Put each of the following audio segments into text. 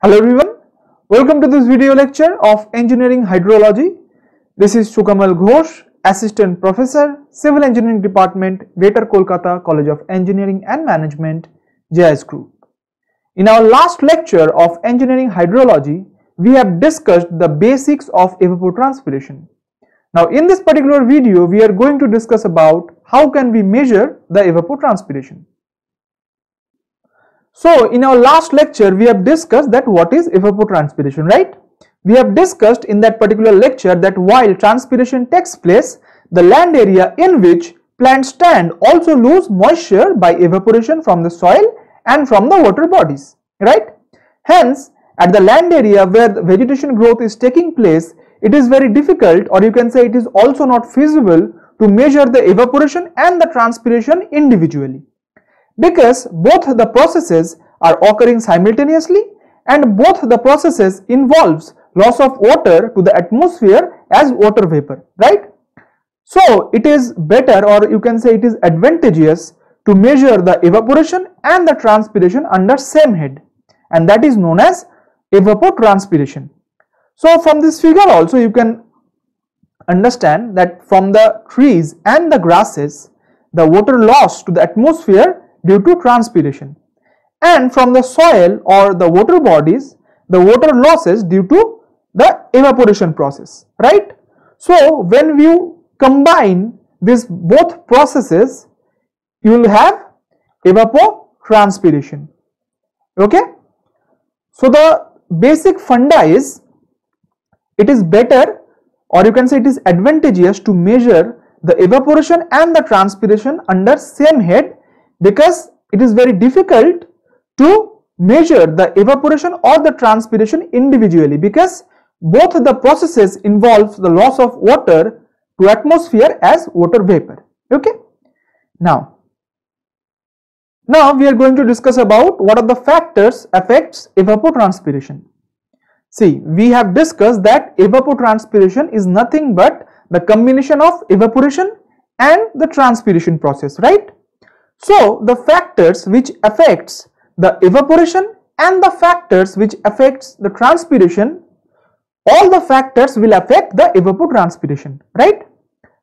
Hello everyone, welcome to this video lecture of Engineering Hydrology. This is Sukamal Ghosh, Assistant Professor, Civil Engineering Department, Greater Kolkata College of Engineering and Management, JIS Group. In our last lecture of Engineering Hydrology, we have discussed the basics of evapotranspiration. Now in this particular video, we are going to discuss about how can we measure the evapotranspiration. So in our last lecture, we have discussed that what is evapotranspiration, right? We have discussed in that particular lecture that while transpiration takes place, the land area in which plants stand also lose moisture by evaporation from the soil and from the water bodies, right? Hence, at the land area where the vegetation growth is taking place, it is very difficult, or you can say it is also not feasible to measure the evaporation and the transpiration individually, because both the processes are occurring simultaneously and both the processes involves loss of water to the atmosphere as water vapor, right? So it is better, or you can say it is advantageous to measure the evaporation and the transpiration under same head, and that is known as evapotranspiration. So from this figure also you can understand that from the trees and the grasses, the water loss to the atmosphere due to transpiration, and from the soil or the water bodies, the water losses due to the evaporation process, right? So when you combine these both processes, you will have evapotranspiration. Okay, so the basic funda is, it is better, or you can say it is advantageous to measure the evaporation and the transpiration under same head, because it is very difficult to measure the evaporation or the transpiration individually, because both the processes involve the loss of water to atmosphere as water vapor. Okay, now we are going to discuss about what are the factors affects evapotranspiration. See, we have discussed that evapotranspiration is nothing but the combination of evaporation and the transpiration process, right? So the factors which affects the evaporation and the factors which affects the transpiration, all the factors will affect the evapotranspiration, right?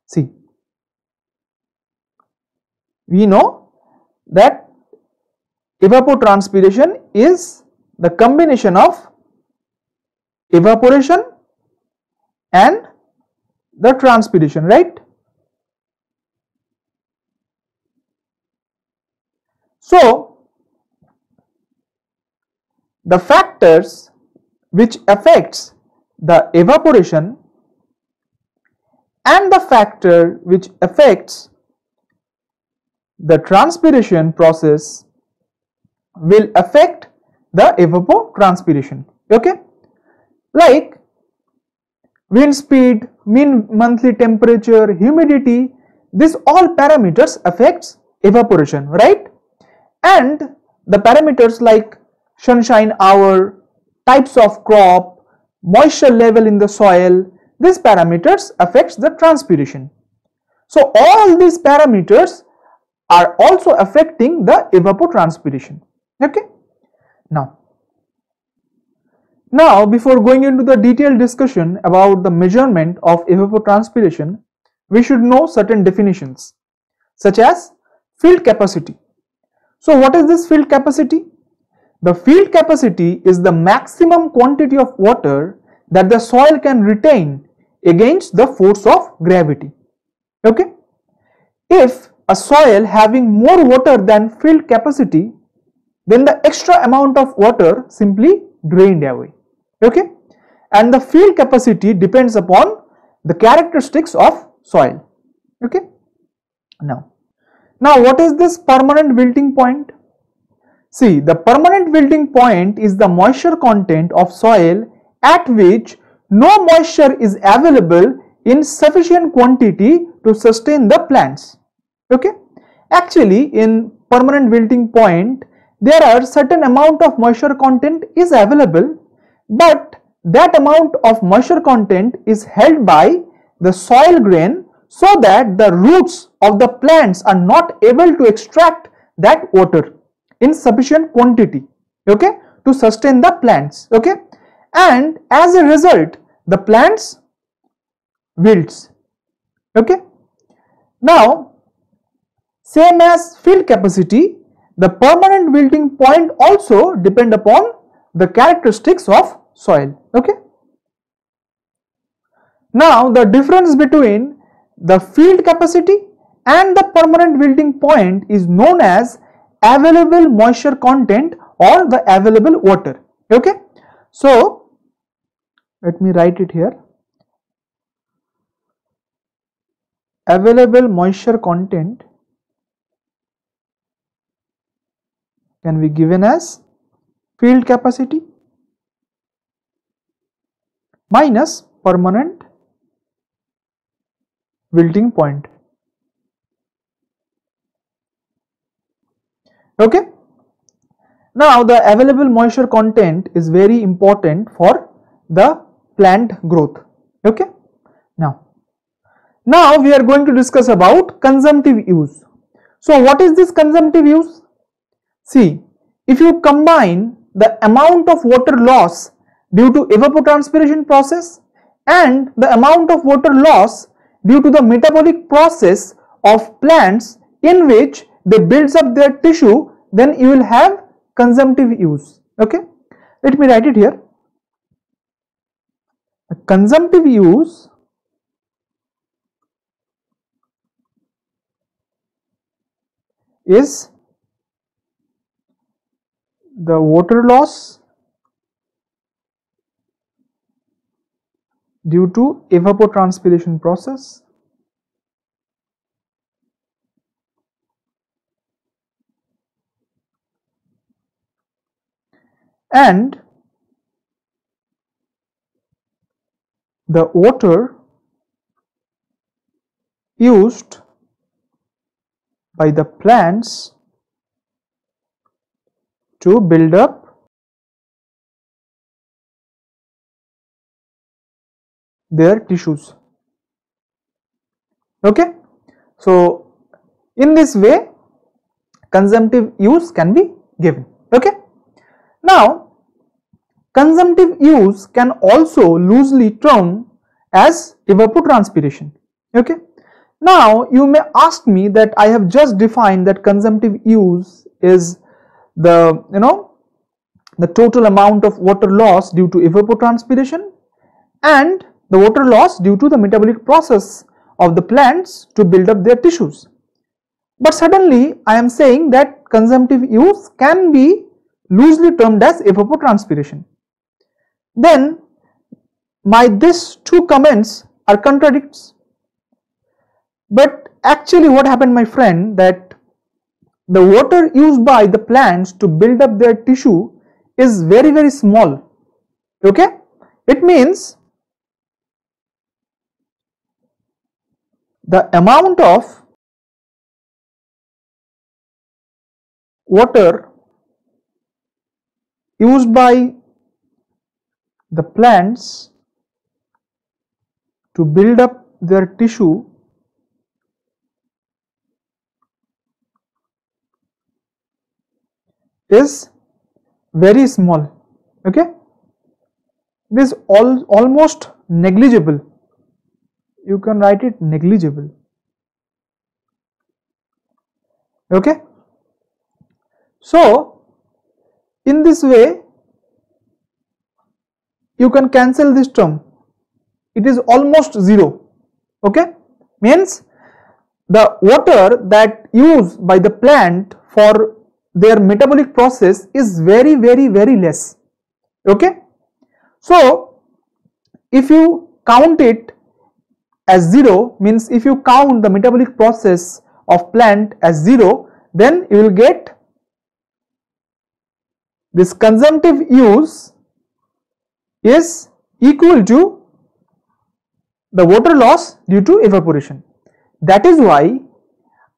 See, we know that evapotranspiration is the combination of evaporation and the transpiration, right? So the factors which affects the evaporation and the factor which affects the transpiration process will affect the evapotranspiration. Okay, like wind speed, mean monthly temperature, humidity, this all parameters affects evaporation, right? And the parameters like sunshine hour, types of crop, moisture level in the soil, these parameters affects the transpiration. So all these parameters are also affecting the evapotranspiration. Okay, now before going into the detailed discussion about the measurement of evapotranspiration, we should know certain definitions such as field capacity. So what is this field capacity? The field capacity is the maximum quantity of water that the soil can retain against the force of gravity. Okay, if a soil having more water than field capacity, then the extra amount of water simply drained away. Okay, and the field capacity depends upon the characteristics of soil. Okay, now what is this permanent wilting point? See, the permanent wilting point is the moisture content of soil at which no moisture is available in sufficient quantity to sustain the plants. Okay, actually in permanent wilting point there are certain amount of moisture content is available, but that amount of moisture content is held by the soil grain so that the roots of the plants are not able to extract that water in sufficient quantity, okay, to sustain the plants. Okay, and as a result the plants wilts. Okay, now same as field capacity, the permanent wilting point also depend upon the characteristics of soil. Okay, now the difference between the field capacity and the permanent wilting point is known as available moisture content or the available water. Okay, so let me write it here. Available moisture content can be given as field capacity minus permanent wilting point. Okay, now the available moisture content is very important for the plant growth. Okay, now we are going to discuss about consumptive use. So what is this consumptive use? See, if you combine the amount of water loss due to evapotranspiration process and the amount of water loss due to the metabolic process of plants in which they builds up their tissue, then you will have consumptive use. Okay, let me write it here. A consumptive use is the water loss due to evapotranspiration process and the water used by the plants to build up their tissues. Okay, so in this way consumptive use can be given. Okay, now consumptive use can also loosely termed as evapotranspiration. Okay, now you may ask me that I have just defined that consumptive use is the the total amount of water loss due to evapotranspiration and the water loss due to the metabolic process of the plants to build up their tissues. But suddenly I am saying that consumptive use can be loosely termed as evapotranspiration. Then these two comments are contradicts. But actually what happened, my friend, that the water used by the plants to build up their tissue is very, very small. Okay, it means the amount of water used by the plants to build up their tissue is very small. Okay, it is almost negligible. You can write it negligible. Okay, so in this way you can cancel this term. It is almost zero. Okay, means the water that used by the plant for their metabolic process is very, very, very less. Okay, so if you count it as zero, means if you count the metabolic process of plant as zero, then you will get this consumptive use is equal to the water loss due to evaporation. That is why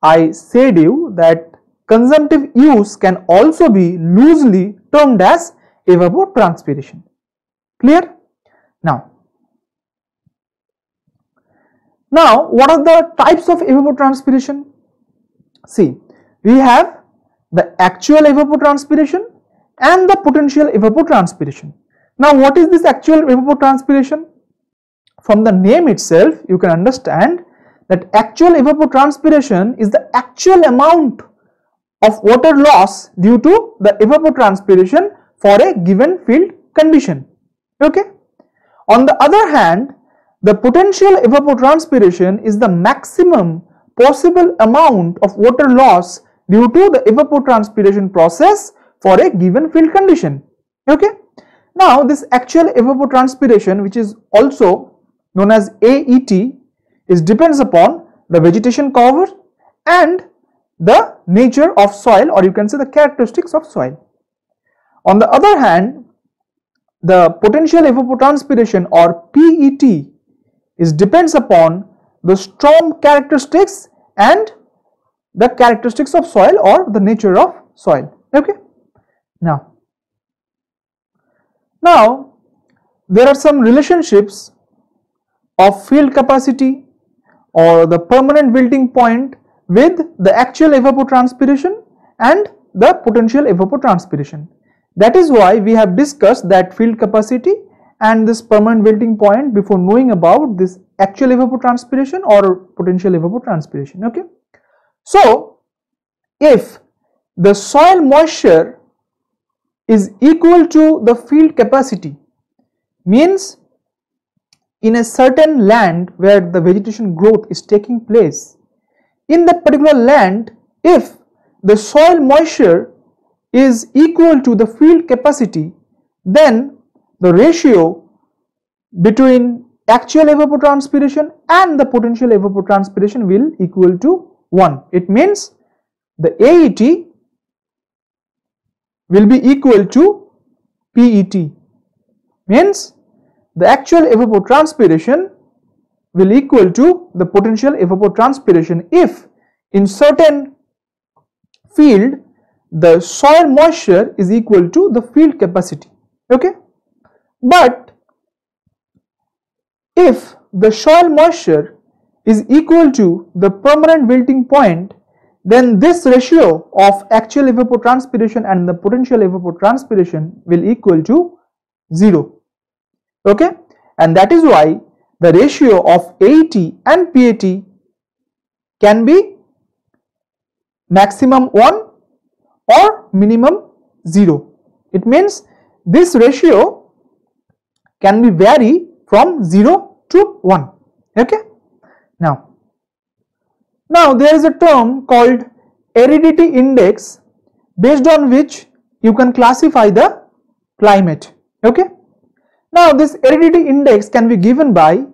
I said you that consumptive use can also be loosely termed as evapotranspiration. Clear? Now what are the types of evapotranspiration? See, we have the actual evapotranspiration and the potential evapotranspiration. Now what is this actual evapotranspiration? From the name itself you can understand that actual evapotranspiration is the actual amount of water loss due to the evapotranspiration for a given field condition. Okay. On the other hand, the potential evapotranspiration is the maximum possible amount of water loss due to the evapotranspiration process for a given field condition. Okay. Now this actual evapotranspiration, which is also known as AET, depends upon the vegetation cover and the nature of soil, or you can say the characteristics of soil. On the other hand, the potential evapotranspiration or PET depends upon the storm characteristics and the characteristics of soil or the nature of soil. Okay. Now there are some relationships of field capacity or the permanent wilting point with the actual evapotranspiration and the potential evapotranspiration. That is why we have discussed that field capacity and this permanent wilting point before knowing about this actual evapotranspiration or potential evapotranspiration. Okay. So if the soil moisture is equal to the field capacity, means in a certain land where the vegetation growth is taking place, in that particular land, if the soil moisture is equal to the field capacity, then the ratio between actual evapotranspiration and the potential evapotranspiration will equal to 1. It means the AET will be equal to PET, means the actual evapotranspiration will equal to the potential evapotranspiration if in certain field the soil moisture is equal to the field capacity. Okay. But if the soil moisture is equal to the permanent wilting point, then this ratio of actual evapotranspiration and the potential evapotranspiration will equal to 0. Okay. And that is why the ratio of AET and PET can be maximum 1 or minimum 0. It means this ratio can be vary from 0 to 1. Okay. Now there is a term called aridity index, based on which you can classify the climate. Okay. Now this aridity index can be given by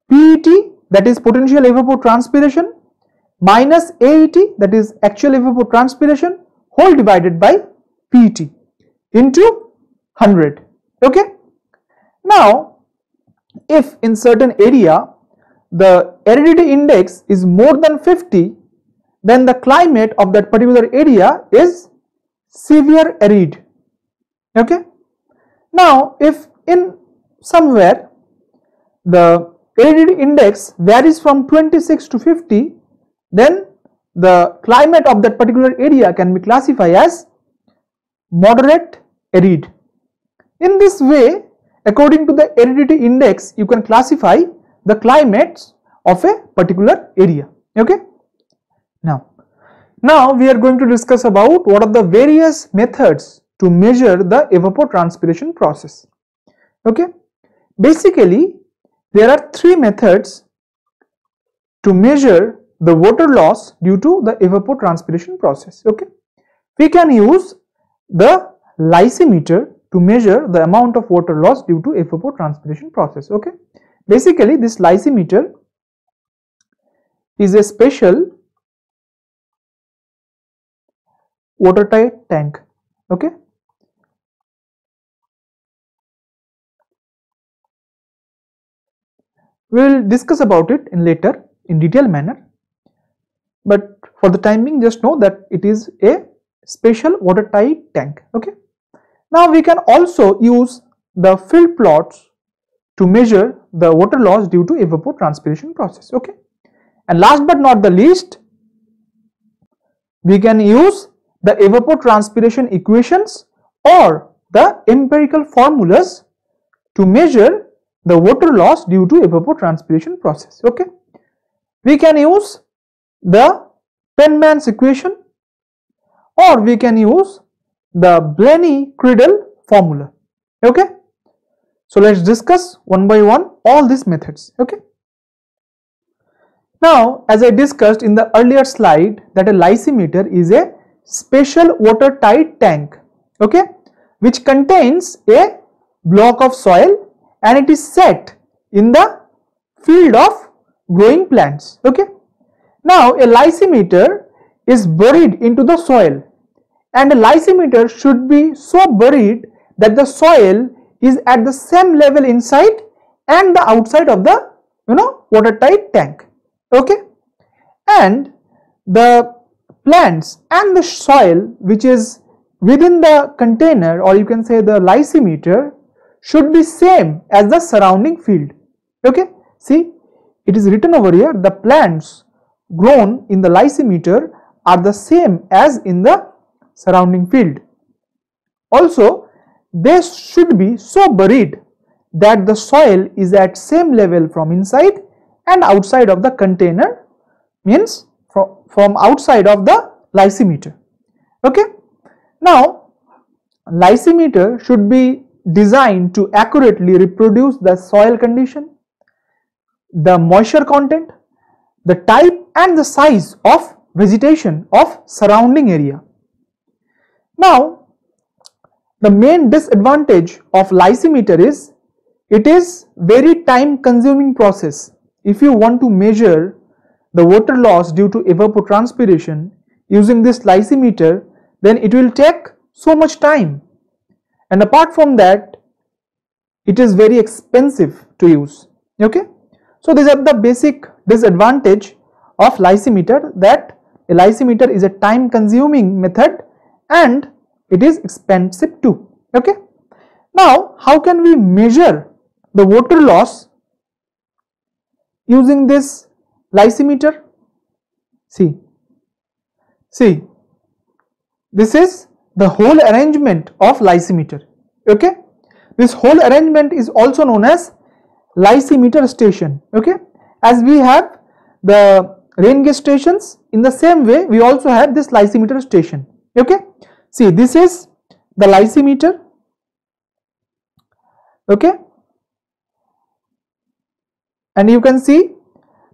PET, that is potential evapotranspiration, minus AET, that is actual evapotranspiration, whole divided by PET into 100. Okay. Now if in certain area the aridity index is more than 50, then the climate of that particular area is severe arid. Okay. Now if in somewhere the aridity index varies from 26 to 50, then the climate of that particular area can be classified as moderate arid. In this way, according to the aridity index, you can classify the climates of a particular area. Okay. Now we are going to discuss about what are the various methods to measure the evapotranspiration process. Okay. Basically, there are 3 methods to measure the water loss due to the evapotranspiration process. Okay. We can use the lysimeter to measure the amount of water loss due to evapotranspiration process. Okay. Basically, this lysimeter is a special watertight tank. Okay. We will discuss about it in later in detailed manner, but for the time being just know that it is a special watertight tank. Okay. Now we can also use the field plots to measure the water loss due to evapotranspiration process. Okay. And last but not the least, we can use the evapotranspiration equations or the empirical formulas to measure the water loss due to evapotranspiration process. Okay, we can use the Penman's equation, or we can use the Blaney-Criddle formula. Okay, so let's discuss one by one all these methods. Okay, now as I discussed in the earlier slide that a lysimeter is a special watertight tank, okay, which contains a block of soil and it is set in the field of growing plants. Okay, now a lysimeter is buried into the soil, and a lysimeter should be so buried that the soil is at the same level inside and the outside of the watertight tank. Okay, and the plants and the soil which is within the container, or you can say the lysimeter, should be same as the surrounding field. Okay, see, it is written over here, the plants grown in the lysimeter are the same as in the surrounding field. Also, they should be so buried that the soil is at same level from inside and outside of the container, means from outside of the lysimeter. Okay, now lysimeter should be designed to accurately reproduce the soil condition, the moisture content, the type and the size of vegetation of surrounding area. Now, the main disadvantage of lysimeter is it is very time consuming process. If you want to measure the water loss due to evapotranspiration using this lysimeter, then it will take so much time, and apart from that it is very expensive to use. Okay, so these are the basic disadvantage of lysimeter, that a lysimeter is a time consuming method and it is expensive too. Okay, now how can we measure the water loss using this lysimeter? See, this is the whole arrangement of lysimeter. Okay, this whole arrangement is also known as lysimeter station. Okay, as we have the rain gauge stations, in the same way we also have this lysimeter station. Okay, see, this is the lysimeter. Okay, and you can see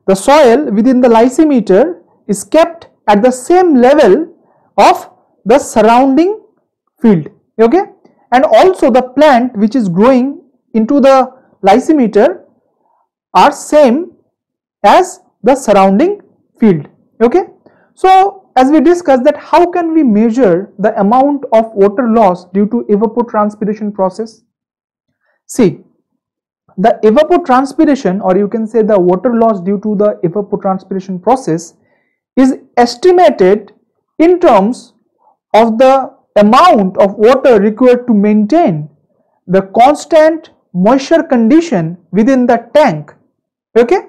the soil within the lysimeter is kept at the same level of the surrounding field. Okay, and also the plant which is growing into the lysimeter are same as the surrounding field. Okay, so as we discussed that how can we measure the amount of water loss due to evapotranspiration process? See, the evapotranspiration, or you can say the water loss due to the evapotranspiration process, is estimated in terms of the amount of water required to maintain the constant moisture condition within the tank. Okay,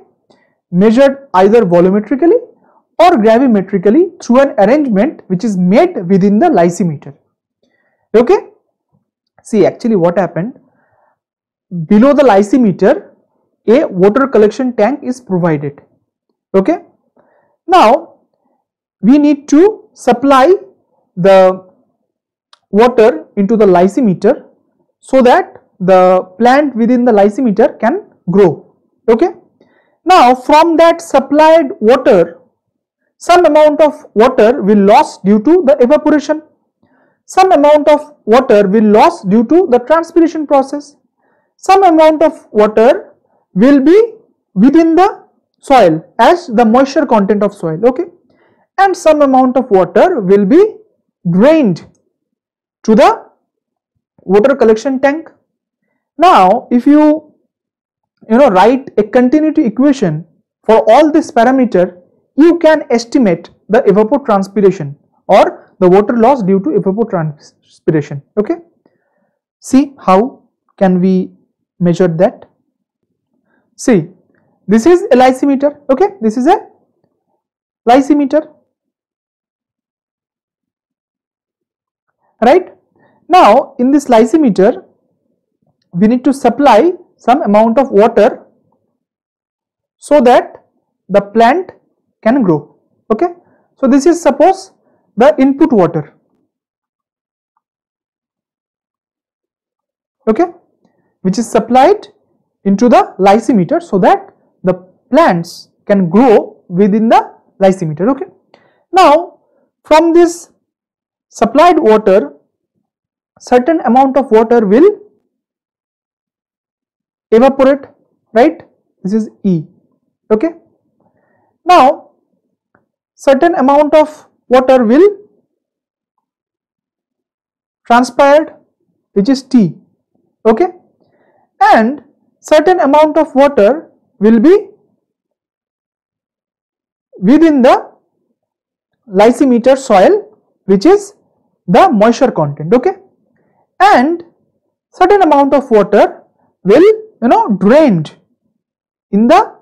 measured either volumetrically or gravimetrically through an arrangement which is made within the lysimeter. Okay, see, actually what happened, below the lysimeter a water collection tank is provided. Okay, now we need to supply the water into the lysimeter so that the plant within the lysimeter can grow. Okay, now from that supplied water, some amount of water will lost due to the evaporation, some amount of water will lost due to the transpiration process, some amount of water will be within the soil as the moisture content of soil. Okay, and some amount of water will be drained to the water collection tank. Now if you write a continuity equation for all this parameter, you can estimate the evapotranspiration or the water loss due to evapotranspiration. Okay, see how can we measure that? See, this is a lysimeter. Okay, this is a lysimeter, right? Now in this lysimeter we need to supply some amount of water so that the plant can grow. Okay, so this is suppose the input water. Okay, which is supplied into the lysimeter so that the plants can grow within the lysimeter. Okay, now from this supplied water, certain amount of water will evaporate, right? This is E. Okay, now certain amount of water will transpired, which is T. Okay, and certain amount of water will be within the lysimeter soil, which is the moisture content. Okay, and certain amount of water will drained in the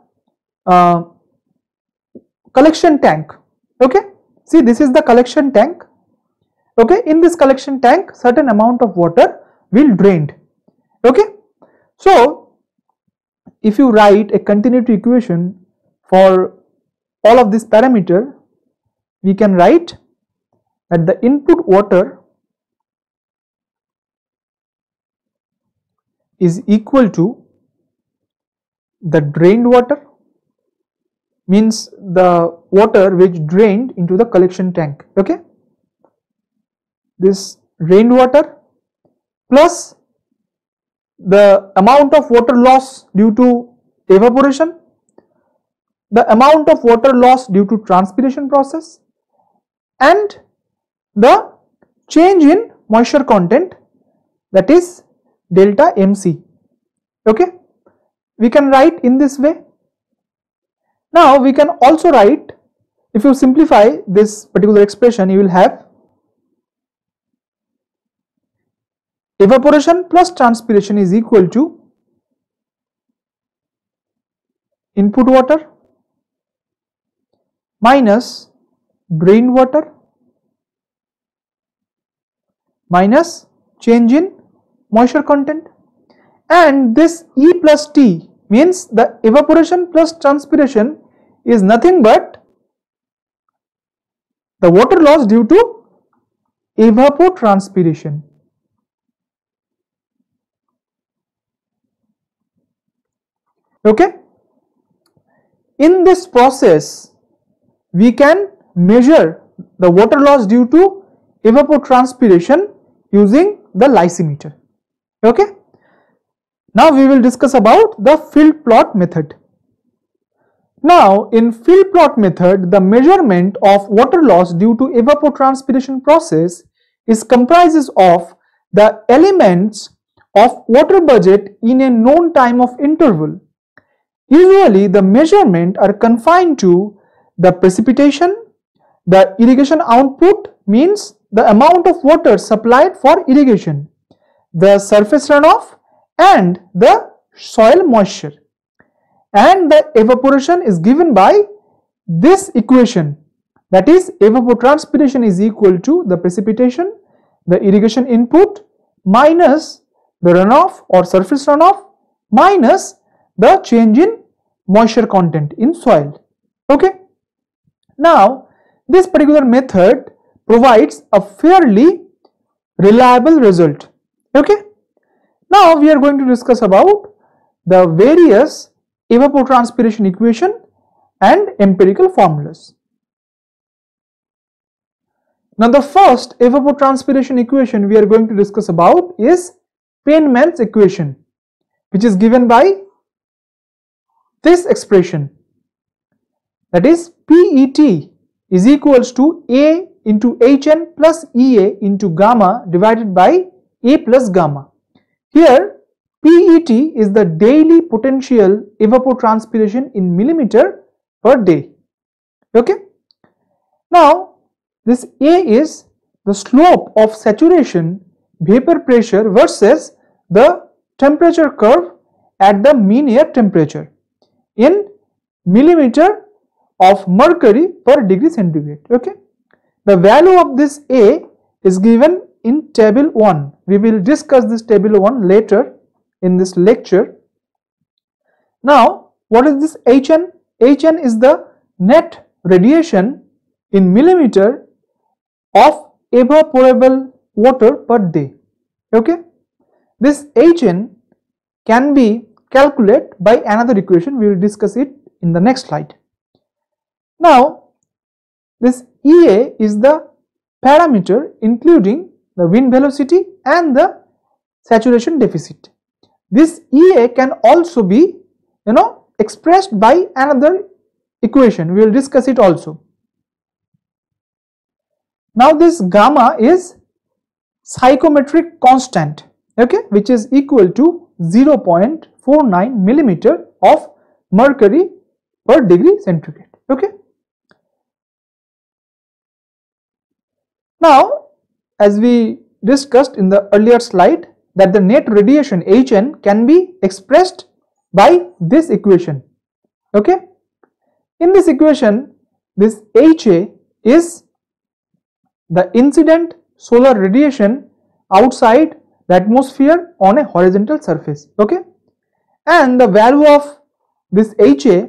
collection tank. Okay, see, this is the collection tank. Okay, in this collection tank certain amount of water will drained. Okay, so if you write a continuity equation for all of this parameter, we can write that the input water is equal to the drained water, means the water which drained into the collection tank. Okay, this drained water plus the amount of water loss due to evaporation, the amount of water loss due to transpiration process, and the change in moisture content, that is delta MC. Okay, we can write in this way. Now we can also write, if you simplify this particular expression, you will have evaporation plus transpiration is equal to input water minus drained water minus change in moisture content, and this E plus T means the evaporation plus transpiration is nothing but the water loss due to evapotranspiration. Okay, in this process we can measure the water loss due to evapotranspiration using the lysimeter. Okay, now we will discuss about the field plot method. Now in field plot method, the measurement of water loss due to evapotranspiration process is comprises of the elements of water budget in a known time of interval. Usually the measurement are confined to the precipitation, the irrigation output means the amount of water supplied for irrigation, the surface runoff and the soil moisture, and the evaporation is given by this equation, that is evapotranspiration is equal to the precipitation, the irrigation input minus the runoff or surface runoff minus the change in moisture content in soil. Okay, now this particular method provides a fairly reliable result. Okay, now we are going to discuss about the various evapotranspiration equation and empirical formulas. Now the first evapotranspiration equation we are going to discuss about is Feynman's equation, which is given by this expression, that is PET is equals to A into Hn plus Ea into gamma divided by A plus gamma. Here PET is the daily potential evapotranspiration in millimeter per day. Okay, now this A is the slope of saturation vapor pressure versus the temperature curve at the mean air temperature in millimeter of mercury per degree centigrade. Okay, the value of this A is given in table 1. We will discuss this table 1 later in this lecture. Now, what is this Hn? Hn is the net radiation in millimeter of evaporable water per day. Okay, this Hn can be calculated by another equation. We will discuss it in the next slide. Now, this Ea is the parameter including the wind velocity and the saturation deficit. This Ea can also be expressed by another equation. We will discuss it also. Now this gamma is psychrometric constant, okay, which is equal to 0.49 millimeter of mercury per degree centigrade. Okay. Now, as we discussed in the earlier slide, that the net radiation Hn can be expressed by this equation. Okay. In this equation, this Ha is the incident solar radiation outside the atmosphere on a horizontal surface. Okay, and the value of this Ha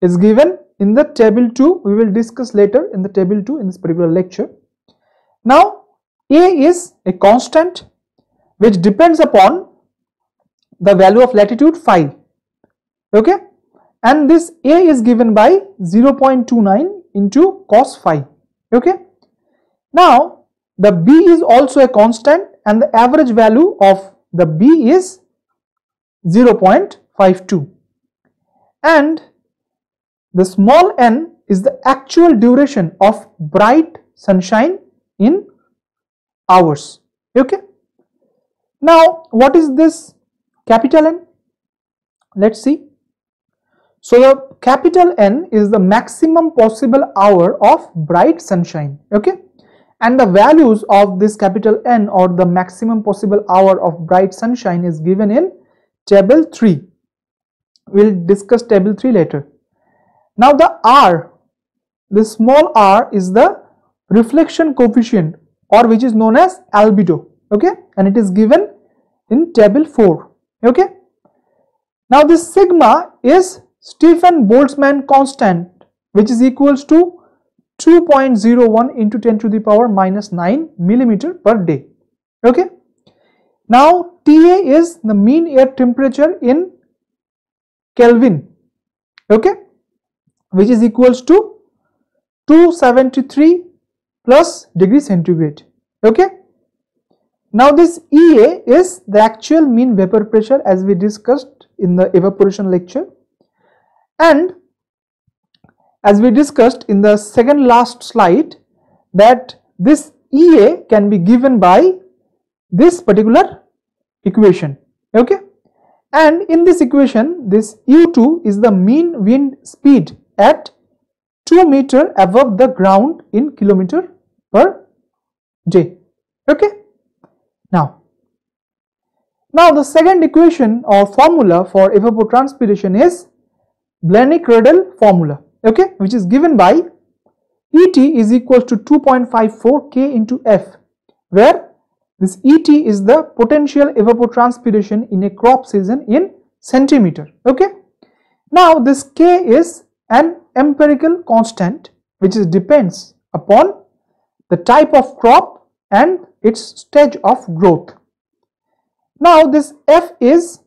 is given in the table 2. We will discuss later in the table 2 in this particular lecture. Now, A is a constant which depends upon the value of latitude phi. Okay, and this A is given by 0.29 into cos phi. Okay. Now, the B is also a constant and the average value of the B is 0.52, and the small n is the actual duration of bright sunshine in hours. Okay. Now, what is this capital N? Let's see. So, the capital N is the maximum possible hour of bright sunshine. Okay, and the values of this capital N or the maximum possible hour of bright sunshine is given in table 3. We will discuss table 3 later. Now, the R, the small r is the reflection coefficient, or which is known as albedo. Okay, and it is given in table 4. Okay. Now, this sigma is Stephen Boltzmann constant, which is equals to 2.01 into 10 to the power minus 9 millimeter per day. Okay. Now, Ta is the mean air temperature in Kelvin. Okay, which is equals to 273 plus degree centigrade. Okay. Now, this Ea is the actual mean vapor pressure, as we discussed in the evaporation lecture, and as we discussed in the second last slide, that this Ea can be given by this particular equation. Okay, and in this equation, this U2 is the mean wind speed at 2 meter above the ground in kilometer per day. Okay. Now the second equation or formula for evapotranspiration is Blaney-Cradle formula. Okay, which is given by Et is equals to 2.54 K into F, where this Et is the potential evapotranspiration in a crop season in centimeter. Okay. Now, this K is an empirical constant which depends upon the type of crop and its stage of growth. Now, this F is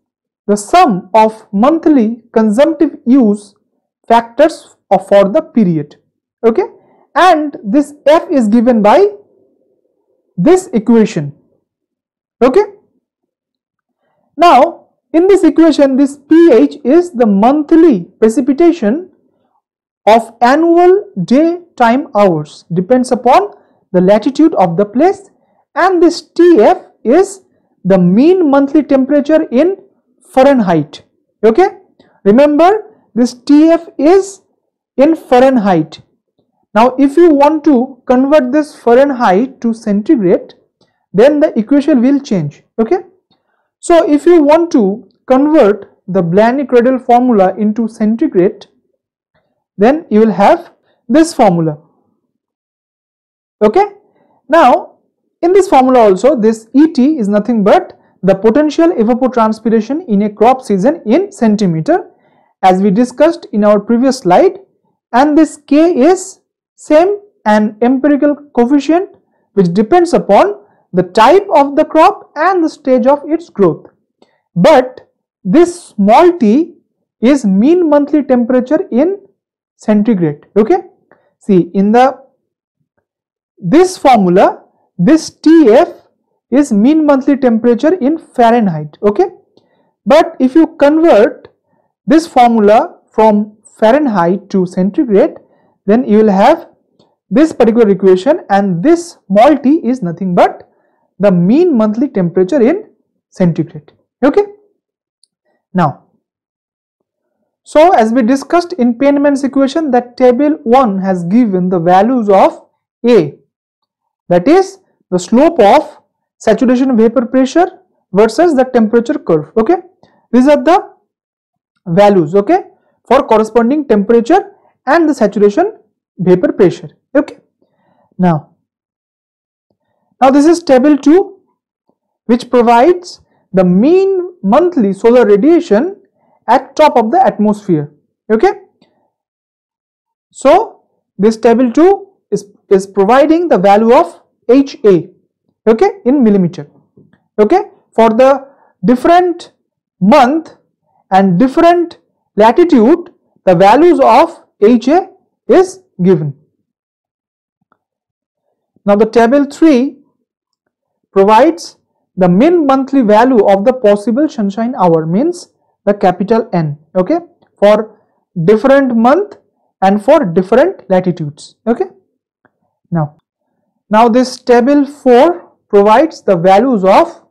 the sum of monthly consumptive use factors for the period. Okay, and this F is given by this equation. Okay. Now, in this equation, this pH is the monthly precipitation of annual daytime hours, depends upon the latitude of the place, and this TF is the mean monthly temperature in Fahrenheit. Okay, remember this TF is in Fahrenheit. Now, if you want to convert this Fahrenheit to centigrade, then the equation will change. Okay, so if you want to convert the Blaney-Cradle formula into centigrade, then you will have this formula. Okay, now In this formula also, this ET is nothing but the potential evapotranspiration in a crop season in centimeter, as we discussed in our previous slide, and this K is same, an empirical coefficient which depends upon the type of the crop and the stage of its growth. But this small t is mean monthly temperature in centigrade. Okay, see in this formula, this TF is mean monthly temperature in Fahrenheit. Okay, but if you convert this formula from Fahrenheit to centigrade, then you will have this particular equation, and this small t is nothing but the mean monthly temperature in centigrade. Okay, now, so as we discussed in Feynman's equation, that table 1 has given the values of A, that is the slope of saturation vapor pressure versus the temperature curve. Okay, these are the values, okay, for corresponding temperature and the saturation vapor pressure. Okay, now this is table 2, which provides the mean monthly solar radiation at top of the atmosphere. Okay, so this table 2 is providing the value of HA, okay, in millimeter. Okay, for the different month and different latitude, the values of HA is given. Now the table 3 provides the mean monthly value of the possible sunshine hour, means the capital N, okay, for different month and for different latitudes. Okay, now this table 4 provides the values of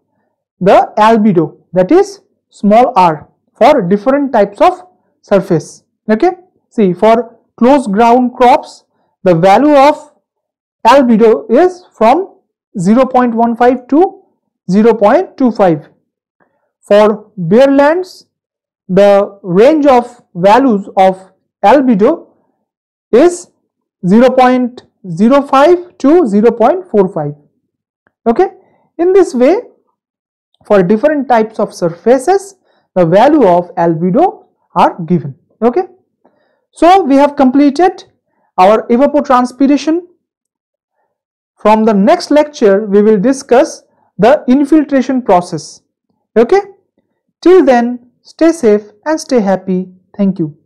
the albedo, that is small r, for different types of surface. Okay, see for close ground crops, the value of albedo is from 0.15 to 0.25. For bare lands, the range of values of albedo is 0.05 to 0.45. Okay, in this way, for different types of surfaces, the value of albedo are given. Okay, so we have completed our evapotranspiration. From the next lecture, we will discuss the infiltration process. Okay, till then, stay safe and stay happy. Thank you.